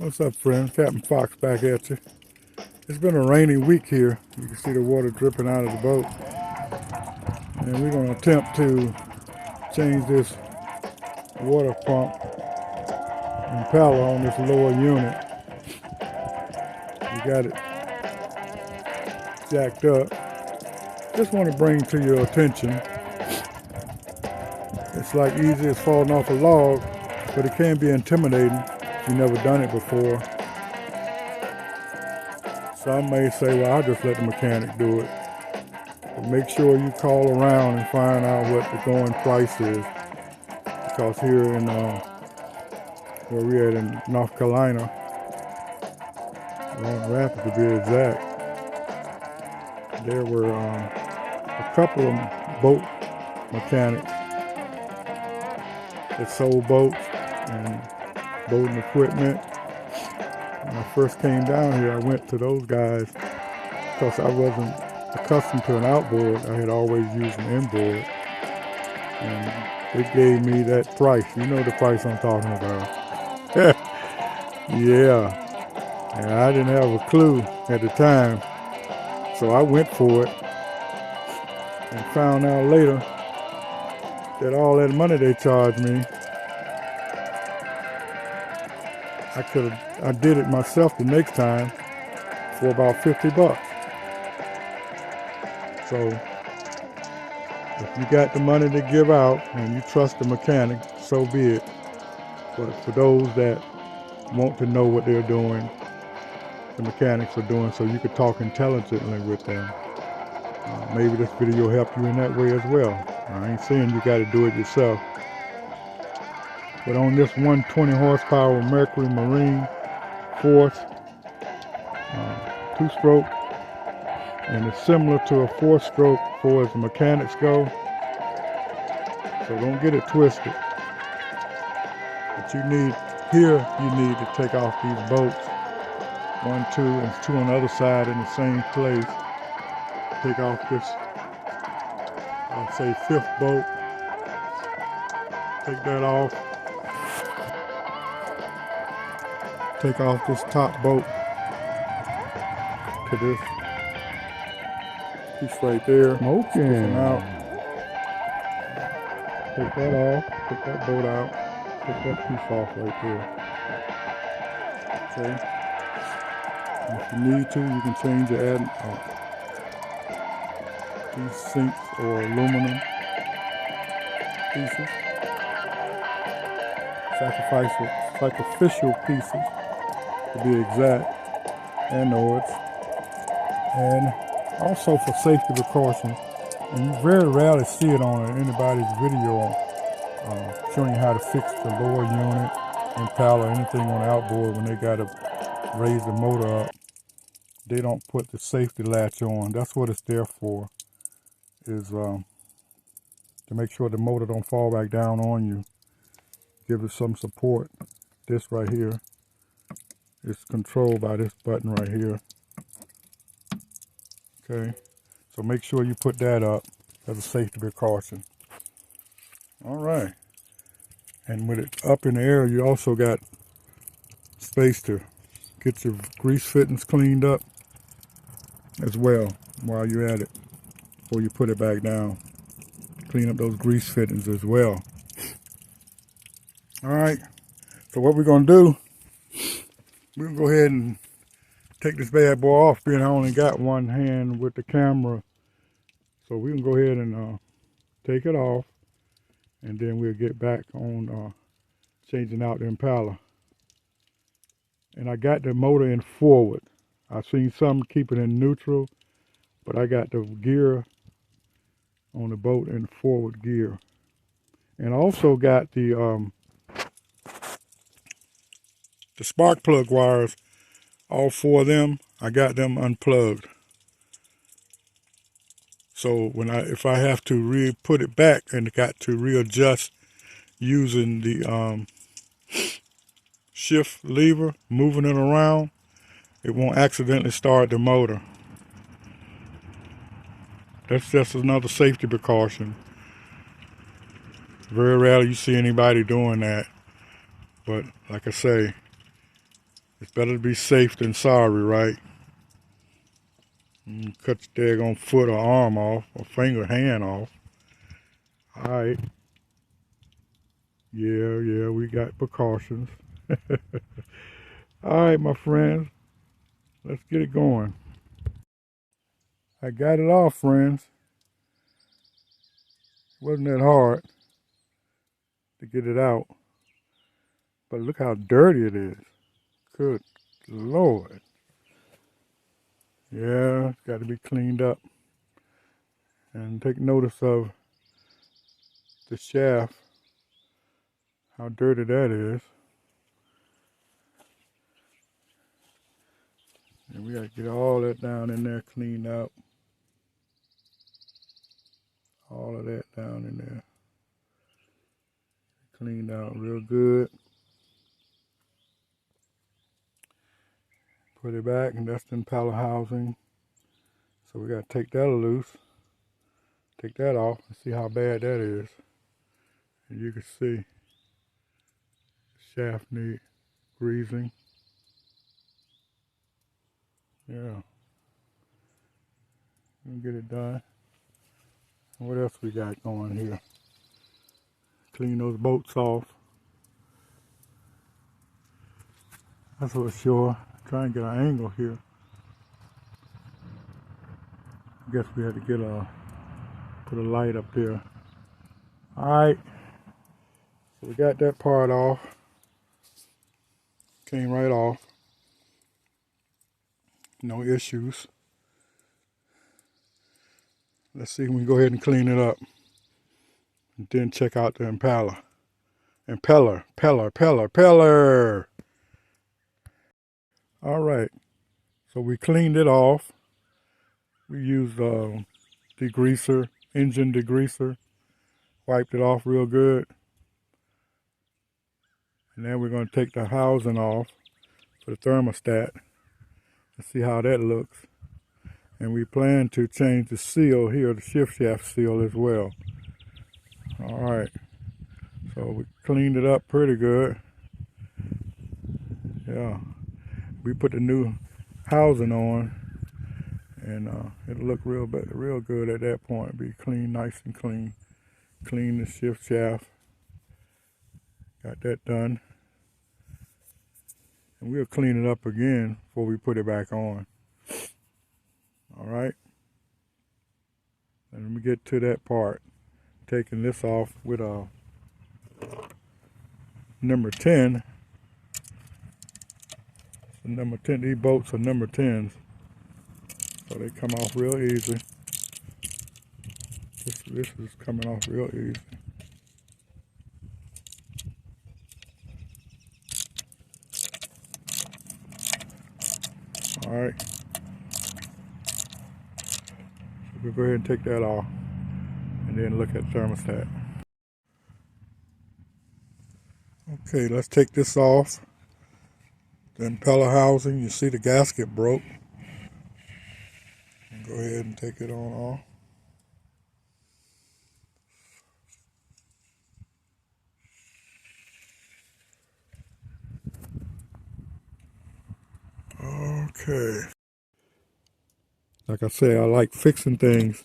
What's up, friends? Captain Fox back at you. It's been a rainy week here. You can see the water dripping out of the boat. And we're going to attempt to change this water pump impeller on this lower unit. We got it jacked up. Just want to bring to your attention, it's like easy as falling off a log, but it can be intimidating if you've never done it before. Some may say, well, I'll just let the mechanic do it. But make sure you call around and find out what the going price is. Because here in where we're at in North Carolina, Grand Rapids to be exact, there were a couple of boat mechanics that sold boats and boating equipment. When I first came down here, I went to those guys because I wasn't accustomed to an outboard. I had always used an inboard, and they gave me that price. You know the price I'm talking about. Yeah, and I didn't have a clue at the time, so I went for it and found out later that all that money they charged me, I did it myself the next time for about 50 bucks. So if you got the money to give out and you trust the mechanic, so be it. But for those that want to know what they're doing, the mechanics are doing, so you could talk intelligently with them. Maybe this video will help you in that way as well. I ain't saying you got to do it yourself. But on this 120 horsepower Mercury Marine Force 2-stroke, and it's similar to a 4-stroke for as the mechanics go. So don't get it twisted. But you need to take off these bolts. 1, 2, and 2 on the other side in the same place. Take off this, I'll say 5th bolt. Take that off. Take off this top bolt to this piece right there. Smoking out. Take that off. Take that bolt out. Take that piece off right there. Okay. And if you need to, you can change your these sinks or aluminum pieces. Sacrificial pieces, to be exact, anodes. And also for safety precautions, and you very rarely see it on anybody's video showing you how to fix the lower unit, impeller, anything on the outboard when they got to raise the motor up. They don't put the safety latch on. That's what it's there for, is to make sure the motor don't fall back down on you. Give it some support. This right here is controlled by this button right here. Okay, so make sure you put that up as a safety precaution. All right, and with it up in the air, you also got space to get your grease fittings cleaned up as well while you're at it, before you put it back down. Clean up those grease fittings as well. All right, so what we're gonna do, we're gonna go ahead and take this bad boy off, being I only got one hand with the camera. So we can go ahead and take it off, and then we'll get back on changing out the impeller. And I got the motor in forward. I've seen some keep it in neutral, but I got the gear on the boat in forward gear. And I also got the spark plug wires, all 4 of them, I got them unplugged. So if I have to put it back and got to readjust using the shift lever, moving it around, it won't accidentally start the motor. That's just another safety precaution. Very rarely you see anybody doing that, but like I say, It's better to be safe than sorry, right? Cut your daggone foot or arm off, or finger, hand off. Alright. Yeah, we got precautions. Alright, my friends. Let's get it going. I got it off, friends. Wasn't that hard to get it out. But look how dirty it is. Good Lord. Yeah, it's got to be cleaned up. And take notice of the shaft, how dirty that is. And we got to get all that down in there cleaned out. All of that down in there. Cleaned out real good. Put it back, and that's the impeller housing. So we got to take that loose. Take that off and see how bad that is. And you can see the shaft need greasing. Yeah. We'll get it done. What else we got going here? Clean those bolts off. That's for sure. Try and get an angle here. I guess we had to get put a light up there. Alright. So we got that part off. Came right off. No issues. Let's see if we can go ahead and clean it up. And then check out the impeller. Impeller. Alright. So we cleaned it off. We used degreaser, engine degreaser. Wiped it off real good. And then we're going to take the housing off for the thermostat and see how that looks. And we plan to change the seal here, the shift shaft seal as well. Alright. So we cleaned it up pretty good. Yeah. We put the new housing on, and it'll look real good at that point. Be clean, nice and clean. Clean the shift shaft. Got that done. And we'll clean it up again before we put it back on. Alright. And let me get to that part. Taking this off with a number 10. The number 10, these bolts are number 10s. So they come off real easy. This is coming off real easy. Alright. So we'll go ahead and take that off. And then look at the thermostat. Okay, let's take this off. The impeller housing, you see the gasket broke. Go ahead and take it on off. Okay. Like I say, I like fixing things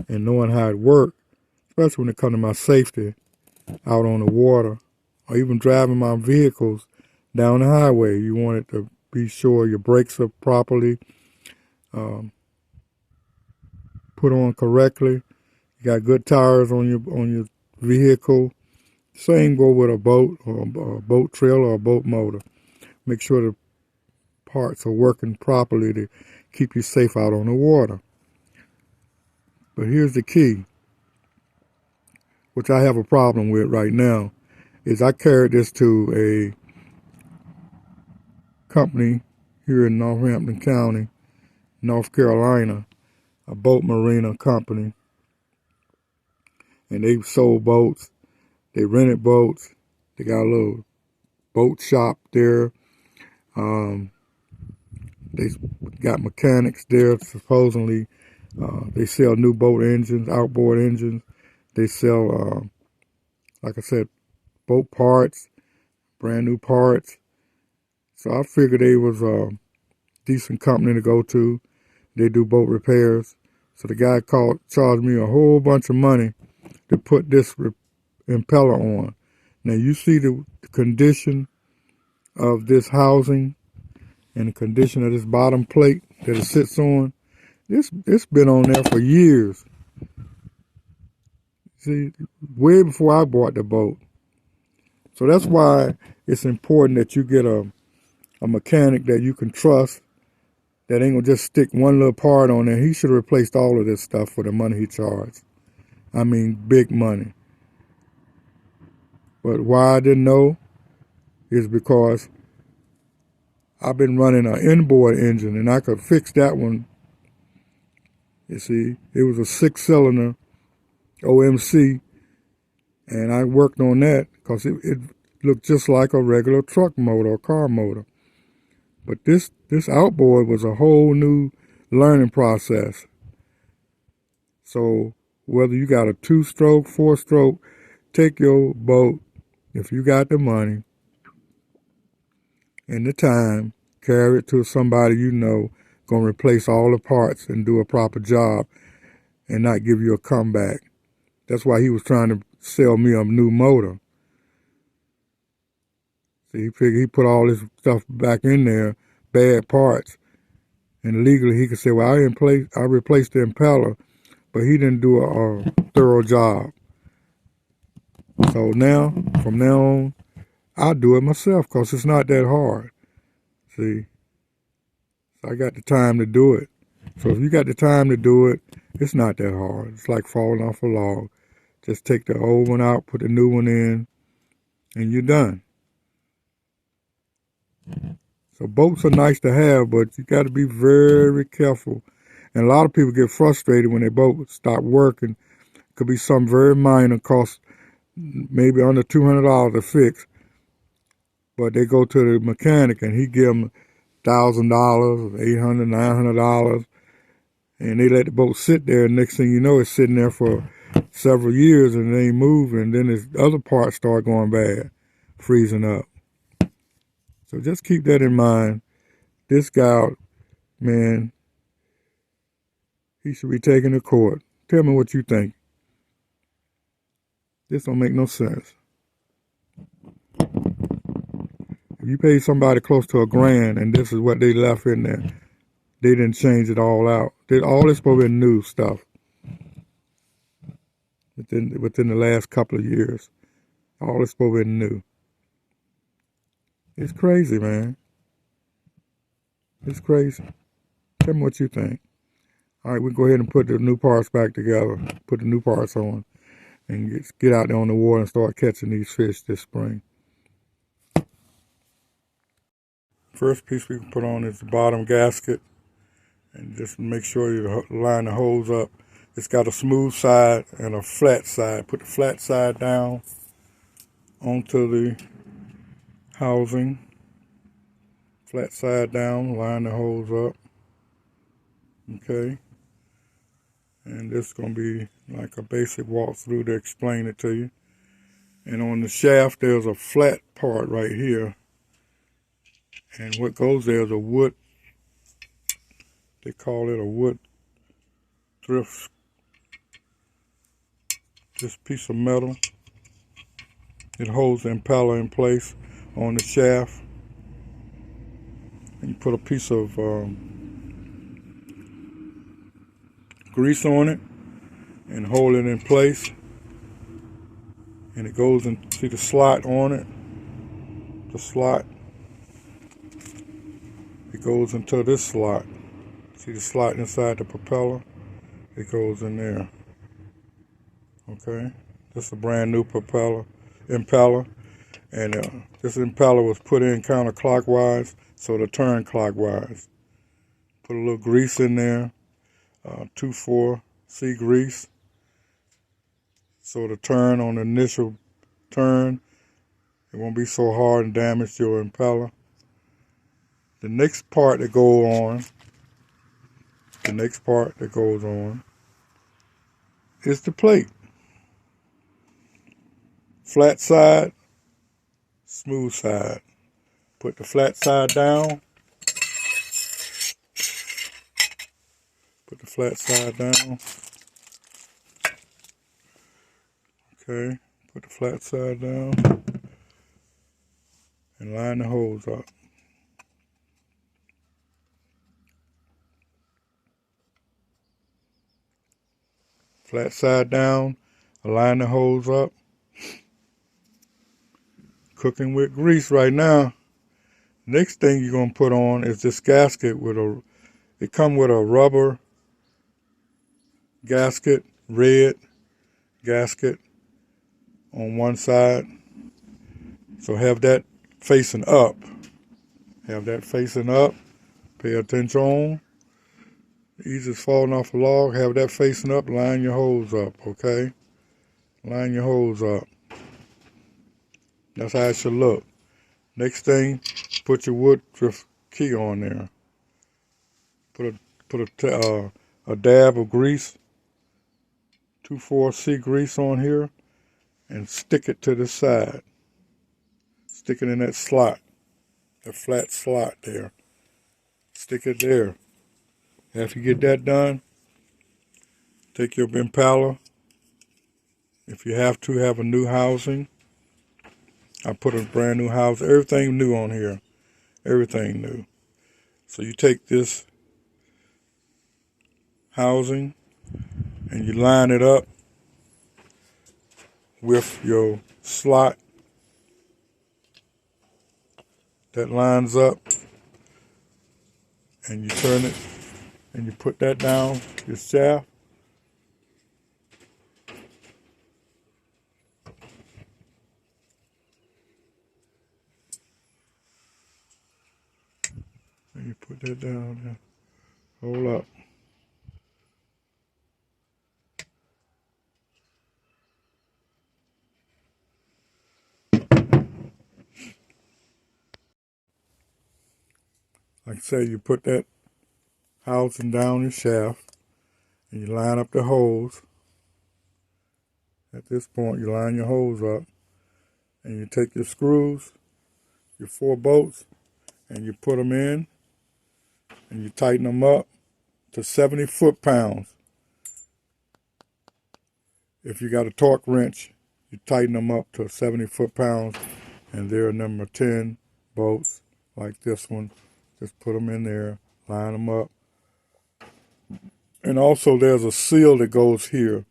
and knowing how it works, especially when it comes to my safety out on the water or even driving my vehicles down the highway. You want it to be sure your brakes are properly put on correctly. You got good tires on your vehicle. Same go with a boat or a boat trailer or a boat motor. Make sure the parts are working properly to keep you safe out on the water. But here's the key, which I have a problem with right now, is I carried this to a company here in Northampton County, North Carolina, a boat marina company. And they sold boats, they rented boats, they got a little boat shop there. They got mechanics there, supposedly. They sell new boat engines, outboard engines. They sell, like I said, boat parts, brand new parts. So I figured they was a decent company to go to. They do boat repairs. So the guy charged me a whole bunch of money to put this impeller on. Now you see the condition of this housing and the condition of this bottom plate that it sits on. It's been on there for years. See, way before I bought the boat. So that's why it's important that you get a mechanic that you can trust, that ain't gonna just stick one little part on there. He should have replaced all of this stuff for the money he charged. I mean, big money. But why I didn't know is because I've been running an inboard engine and I could fix that one. You see, it was a 6-cylinder OMC, and I worked on that because it looked just like a regular truck motor or car motor. But this outboard was a whole new learning process. So whether you got a 2-stroke, 4-stroke, take your boat, if you got the money and the time, carry it to somebody you know gonna replace all the parts and do a proper job and not give you a comeback. That's why he was trying to sell me a new motor. See, he figured he put all this stuff back in there, bad parts, and legally he could say, well, I replaced the impeller, but he didn't do a thorough job. So now, from now on, I do it myself because it's not that hard. See, so I got the time to do it. So if you got the time to do it, it's not that hard. It's like falling off a log. Just take the old one out, put the new one in, and you're done. So boats are nice to have, but you got to be very careful. And a lot of people get frustrated when their boat stop working. It could be something very minor, cost maybe under $200 to fix. But they go to the mechanic and he give them $1,000, $800, $900, and they let the boat sit there. And next thing you know, it's sitting there for several years and it ain't moving. And then his other parts start going bad, freezing up. So just keep that in mind. This guy, man, he should be taken to court. Tell me what you think. This don't make no sense. If you pay somebody close to $1,000 and this is what they left in there, they didn't change it all out. All this supposed to be new stuff within the last couple of years. All this supposed to be new. It's crazy, man. It's crazy. Tell me what you think. All right, we go ahead and put the new parts back together. Put the new parts on and get out there on the water and start catching these fish this spring. First piece we can put on is the bottom gasket, and just make sure you line the hose up. It's got a smooth side and a flat side. Put the flat side down onto the housing. Flat side down, line the hose up. Okay. And this is going to be like a basic walkthrough to explain it to you. And on the shaft, there's a flat part right here. And what goes there is a wood, they call it a wood thrift, this piece of metal. It holds the impeller in place on the shaft. And you put a piece of grease on it and hold it in place. And it goes in, see the slot on it? The slot. It goes into this slot. See the slot inside the propeller? It goes in there. Okay? This is a brand new impeller. And this impeller was put in counterclockwise, so to turn clockwise. Put a little grease in there, 2,4-C grease. So to turn on the initial turn, it won't be so hard and damage your impeller. The next part that goes on, is the plate. Flat side, smooth side. Put the flat side down. Put the flat side down. Okay, put the flat side down. And line the holes up. Flat side down, align the holes up. Cooking with grease right now. Next thing you're going to put on is this gasket with it comes with a rubber gasket, red gasket on one side. So have that facing up. Have that facing up. Pay attention. Easiest falling off a log. Have that facing up. Line your holes up, okay? Line your holes up. That's how it should look. Next thing, put your wood drift key on there. Put a dab of grease, 2,4-C grease on here, and stick it to the side. Stick it in that slot, that flat slot there. Stick it there. After you get that done, take your impeller. If you have to have a new housing, I put a brand new house. Everything new on here. Everything new. So you take this housing and you line it up with your slot that lines up, and you turn it and you put that down your shaft. And you put that down there. Hold up. Like I say, you put that housing down your shaft and you line up the holes. At this point, you line your holes up and you take your screws, your 4 bolts, and you put them in and you tighten them up to 70 foot-pounds. If you got a torque wrench, you tighten them up to 70 foot-pounds, and they're number 10 bolts like this one. Just put them in there, line them up. And also there's a seal that goes here.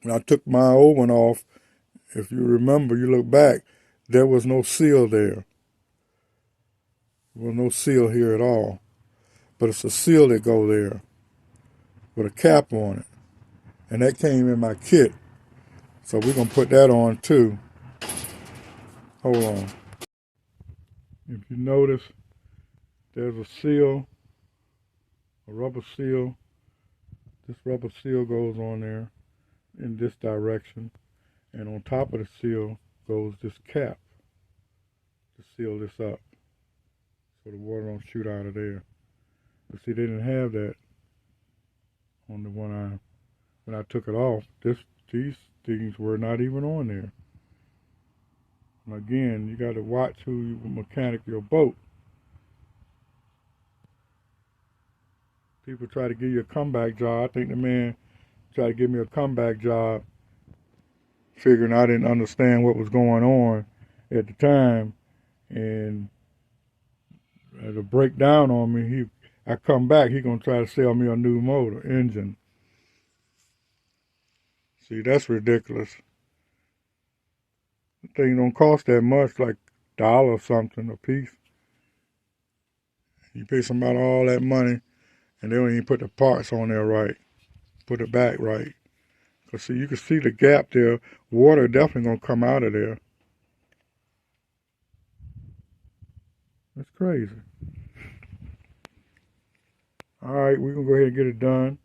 When I took my old one off, if you remember, you look back, there was no seal there. There was no seal here at all. But it's a seal that goes there with a cap on it. And that came in my kit. So we're going to put that on too. Hold on. If you notice, there's a seal, a rubber seal. This rubber seal goes on there in this direction. And on top of the seal goes this cap to seal this up so the water don't shoot out of there. But see, they didn't have that on the one when I took it off. These things were not even on there. And again, you got to watch who you mechanic your boat. People try to give you a comeback job. I think the man tried to give me a comeback job, figuring I didn't understand what was going on at the time, and to break down on me, I come back, he gonna try to sell me a new motor engine. See, that's ridiculous. The thing don't cost that much, like $1 or something a piece. You pay somebody all that money, and they don't even put the parts on there right, put it back right. Cause see, you can see the gap there. Water definitely gonna come out of there. That's crazy. All right, we're gonna go ahead and get it done.